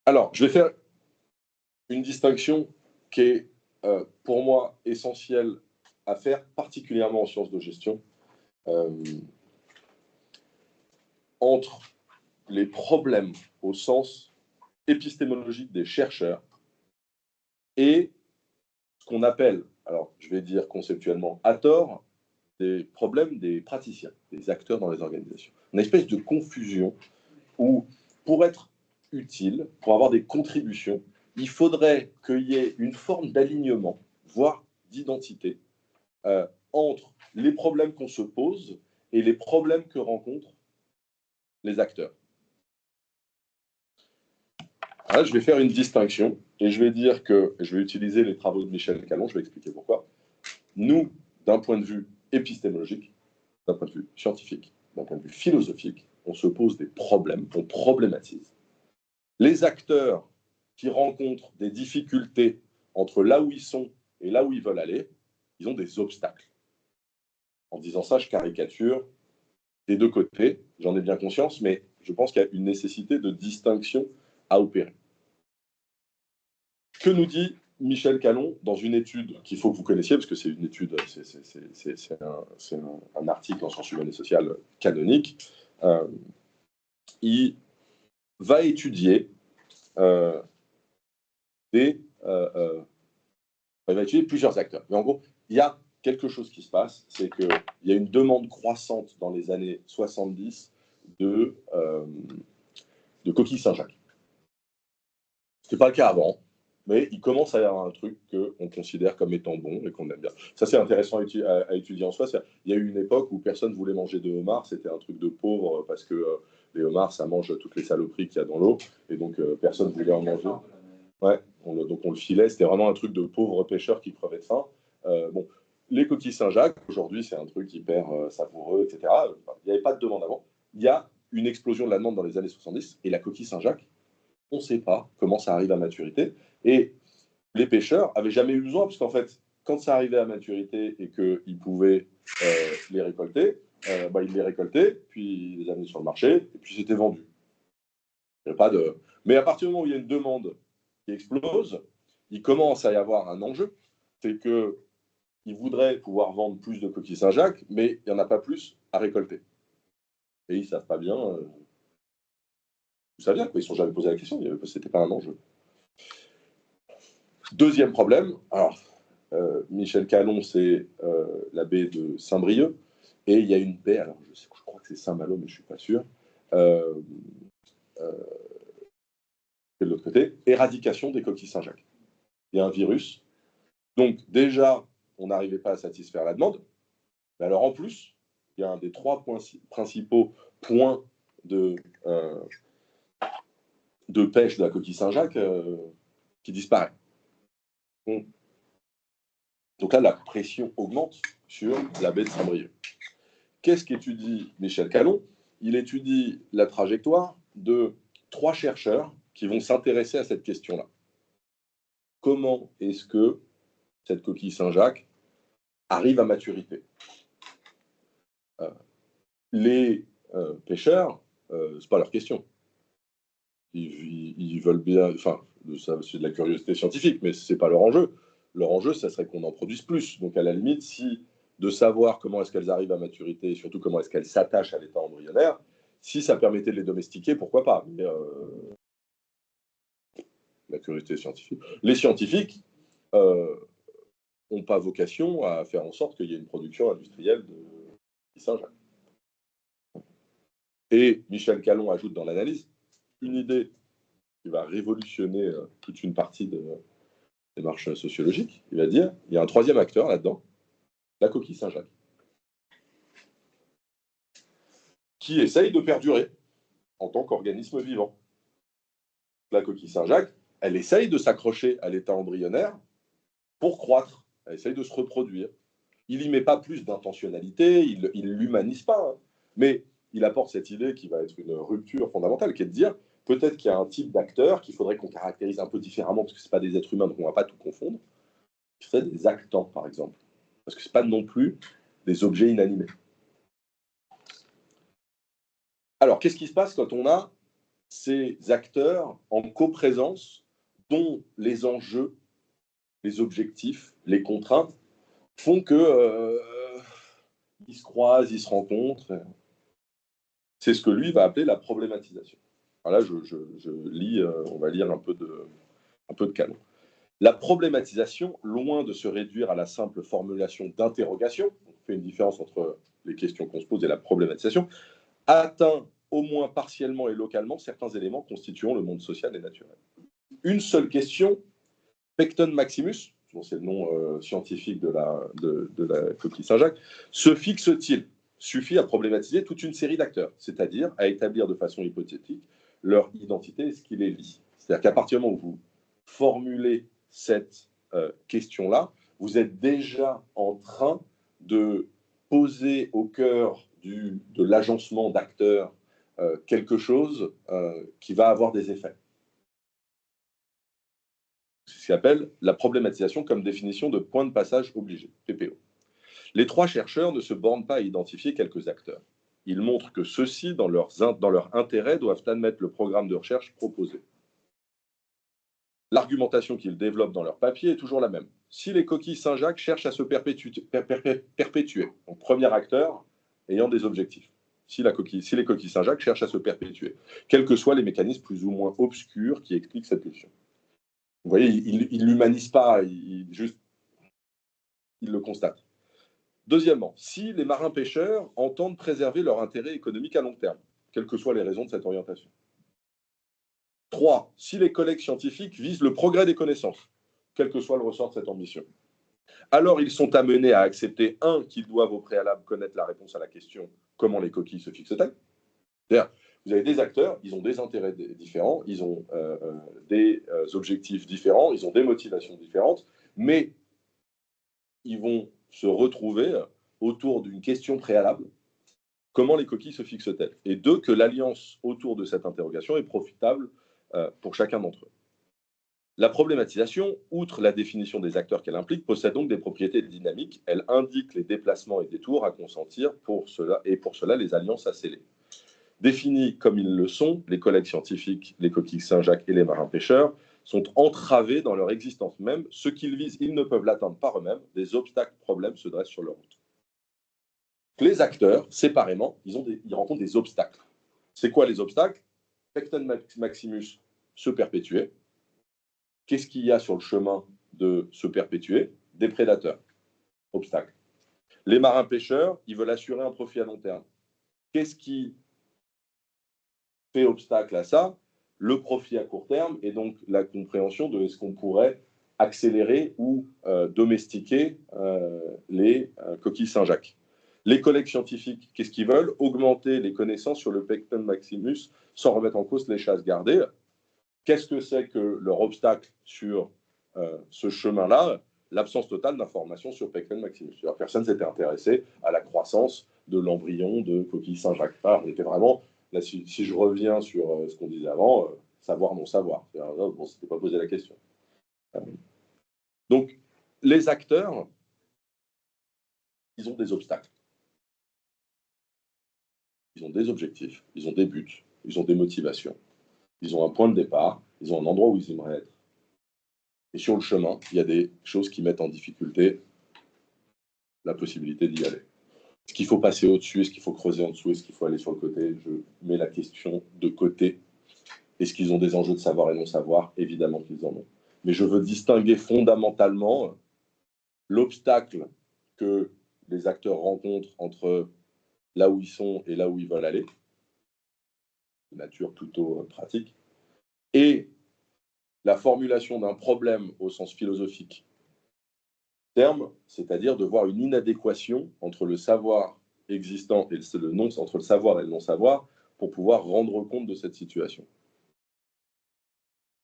Alors, je vais faire une distinction qui est, pour moi, essentielle à faire, particulièrement en sciences de gestion, euh, entre les problèmes au sens épistémologique des chercheurs et ce qu'on appelle, alors je vais dire conceptuellement à tort, des problèmes des praticiens, des acteurs dans les organisations. Une espèce de confusion où, pour être utile, pour avoir des contributions, il faudrait qu'il y ait une forme d'alignement, voire d'identité, entre les problèmes qu'on se pose et les problèmes que rencontrent les acteurs. Là, je vais faire une distinction et je vais dire que je vais utiliser les travaux de Michel Calon, je vais expliquer pourquoi. Nous, d'un point de vue épistémologique, d'un point de vue scientifique, d'un point de vue philosophique, on se pose des problèmes, on problématise. Les acteurs qui rencontrent des difficultés entre là où ils sont et là où ils veulent aller, ils ont des obstacles. En disant ça, je caricature des deux côtés, j'en ai bien conscience, mais je pense qu'il y a une nécessité de distinction à opérer. Que nous dit Michel Calon dans une étude qu'il faut que vous connaissiez, parce que c'est une étude, c'est un article en sciences humaines et sociales canonique. Il va étudier il va étudier plusieurs acteurs. Mais en gros, il y a quelque chose qui se passe, c'est qu'il y a une demande croissante dans les années 70 de coquilles Saint-Jacques. Ce n'était pas le cas avant, mais il commence à y avoir un truc qu'on considère comme étant bon et qu'on aime bien. Ça, c'est intéressant à étudier en soi. Il y a eu une époque où personne ne voulait manger de homard, c'était un truc de pauvre parce que les homards, ça mange toutes les saloperies qu'il y a dans l'eau, et donc personne ne voulait en manger. Ouais, donc on le filait, c'était vraiment un truc de pauvres pêcheurs qui crevaient de faim. Bon, les coquilles Saint-Jacques, aujourd'hui, c'est un truc hyper savoureux, etc. Il n'y avait pas de demande avant. Il y a une explosion de la demande dans les années 70, et la coquille Saint-Jacques, on ne sait pas comment ça arrive à maturité. Et les pêcheurs n'avaient jamais eu besoin, parce qu'en fait, quand ça arrivait à maturité et qu'ils pouvaient les récolter, ils les récoltaient, puis ils les amenaient sur le marché, et puis c'était vendu. Il y a pas de... Mais à partir du moment où il y a une demande qui explose, il commence à y avoir un enjeu, c'est qu'ils voudraient pouvoir vendre plus de coquilles Saint-Jacques, mais il n'y en a pas plus à récolter. Et ils ne savent pas bien... Vous savez, quoi, ils ne se sont jamais posé la question, ce n'était pas un enjeu. Deuxième problème, alors, Michel Calon, c'est la baie de Saint-Brieuc, et il y a une baie, alors je crois que c'est Saint-Malo, mais je ne suis pas sûr, de l'autre côté, éradication des coquilles Saint-Jacques. Il y a un virus, donc déjà, on n'arrivait pas à satisfaire la demande, mais alors en plus, il y a un des trois principaux points de pêche de la coquille Saint-Jacques qui disparaît. Donc là, la pression augmente sur la baie de Saint-Brieuc. Qu'est-ce qu'étudie Michel Calon? Il étudie la trajectoire de 3 chercheurs qui vont s'intéresser à cette question-là. Comment est-ce que cette coquille Saint-Jacques arrive à maturité? Les pêcheurs, c'est pas leur question. Ils veulent bien, enfin, c'est de la curiosité scientifique, mais c'est pas leur enjeu. Leur enjeu, ça serait qu'on en produise plus. Donc, à la limite, si de savoir comment est-ce qu'elles arrivent à maturité, et surtout comment est-ce qu'elles s'attachent à l'état embryonnaire, si ça permettait de les domestiquer, pourquoi pas. Mais, la curiosité scientifique. Les scientifiques n'ont pas vocation à faire en sorte qu'il y ait une production industrielle de Saint-Jacques. Et Michel Calon ajoute dans l'analyse une idée qui va révolutionner toute une partie de démarche sociologique. Il va dire, il y a un troisième acteur là-dedans, la coquille Saint-Jacques, qui essaye de perdurer en tant qu'organisme vivant. La coquille Saint-Jacques, elle essaye de s'accrocher à l'état embryonnaire pour croître, elle essaye de se reproduire. Il n'y met pas plus d'intentionnalité, il ne l'humanise pas, hein, mais il apporte cette idée qui va être une rupture fondamentale, qui est de dire, peut-être qu'il y a un type d'acteur qu'il faudrait qu'on caractérise un peu différemment, parce que ce n'est pas des êtres humains, donc on ne va pas tout confondre, qui serait des actants, par exemple. Parce que ce n'est pas non plus des objets inanimés. Alors, qu'est-ce qui se passe quand on a ces acteurs en coprésence dont les enjeux, les objectifs, les contraintes font que ils se croisent, ils se rencontrent. C'est ce que lui va appeler la problématisation. Alors là, je lis, on va lire un peu de canon. La problématisation, loin de se réduire à la simple formulation d'interrogation, on fait une différence entre les questions qu'on se pose et la problématisation, atteint au moins partiellement et localement certains éléments constituant le monde social et naturel. Une seule question, Pecten maximus, c'est le nom scientifique de la coquille Saint-Jacques, se fixe-t-il? Suffit à problématiser toute une série d'acteurs, c'est-à-dire à établir de façon hypothétique leur identité et ce qui les lie. C'est-à-dire qu'à partir du moment où vous formulez cette question-là, vous êtes déjà en train de poser au cœur de l'agencement d'acteurs quelque chose qui va avoir des effets. C'est ce qu'on appelle la problématisation comme définition de point de passage obligé, PPO. Les trois chercheurs ne se bornent pas à identifier quelques acteurs. Ils montrent que ceux-ci, dans leur intérêt, doivent admettre le programme de recherche proposé. L'argumentation qu'ils développent dans leur papier est toujours la même. Si les coquilles Saint-Jacques cherchent à se perpétuer, donc premier acteur ayant des objectifs, si les coquilles Saint-Jacques cherchent à se perpétuer, quels que soient les mécanismes plus ou moins obscurs qui expliquent cette pulsion. Vous voyez, il ne l'humanise pas, il le constate. Deuxièmement, si les marins-pêcheurs entendent préserver leur intérêt économique à long terme, quelles que soient les raisons de cette orientation. 3. Si les collègues scientifiques visent le progrès des connaissances, quel que soit le ressort de cette ambition, alors ils sont amenés à accepter, qu'ils doivent au préalable connaître la réponse à la question « Comment les coquilles se fixent-elles ?» C'est-à-dire, vous avez des acteurs, ils ont des intérêts différents, ils ont des objectifs différents, ils ont des motivations différentes, mais ils vont se retrouver autour d'une question préalable. Comment les coquilles se fixent-elles? Et 2, que l'alliance autour de cette interrogation est profitable pour chacun d'entre eux. La problématisation, outre la définition des acteurs qu'elle implique, possède donc des propriétés dynamiques. Elle indique les déplacements et détours à consentir pour cela, et pour cela les alliances à sceller. Définis comme ils le sont, les collègues scientifiques, les coquilles Saint-Jacques et les marins-pêcheurs sont entravés dans leur existence même. Ce qu'ils visent, ils ne peuvent l'atteindre par eux-mêmes. Des obstacles, problèmes se dressent sur leur route. Les acteurs, séparément, ils rencontrent des obstacles. C'est quoi les obstacles? Pecten maximus, se perpétuer. Qu'est-ce qu'il y a sur le chemin de se perpétuer? Des prédateurs. Obstacles. Les marins-pêcheurs, ils veulent assurer un profit à long terme. Qu'est-ce qui fait obstacle à ça? Le profit à court terme et donc la compréhension de ce qu'on pourrait accélérer ou domestiquer les coquilles Saint-Jacques. Les collègues scientifiques, qu'est-ce qu'ils veulent? Augmenter les connaissances sur le Pecten maximus sans remettre en cause les chasses gardées. Qu'est-ce que c'est que leur obstacle sur ce chemin-là? L'absence totale d'informations sur Pecten maximus. Alors, personne ne s'était intéressé à la croissance de l'embryon de coquille Saint-Jacques. On était vraiment, là, si je reviens sur ce qu'on disait avant, savoir non savoir. Bon, on ne s'était pas posé la question. Donc, les acteurs, ils ont des obstacles. Ils ont des objectifs, ils ont des buts, ils ont des motivations. Ils ont un point de départ, ils ont un endroit où ils aimeraient être. Et sur le chemin, il y a des choses qui mettent en difficulté la possibilité d'y aller. Est-ce qu'il faut passer au-dessus? Est-ce qu'il faut creuser en dessous? Est-ce qu'il faut aller sur le côté? Je mets la question de côté. Est-ce qu'ils ont des enjeux de savoir et non savoir? Évidemment qu'ils en ont. Mais je veux distinguer fondamentalement l'obstacle que les acteurs rencontrent entre là où ils sont et là où ils veulent aller, de nature plutôt pratique, et la formulation d'un problème au sens philosophique terme, c'est-à-dire de voir une inadéquation entre le savoir existant et entre le savoir et le non-savoir pour pouvoir rendre compte de cette situation.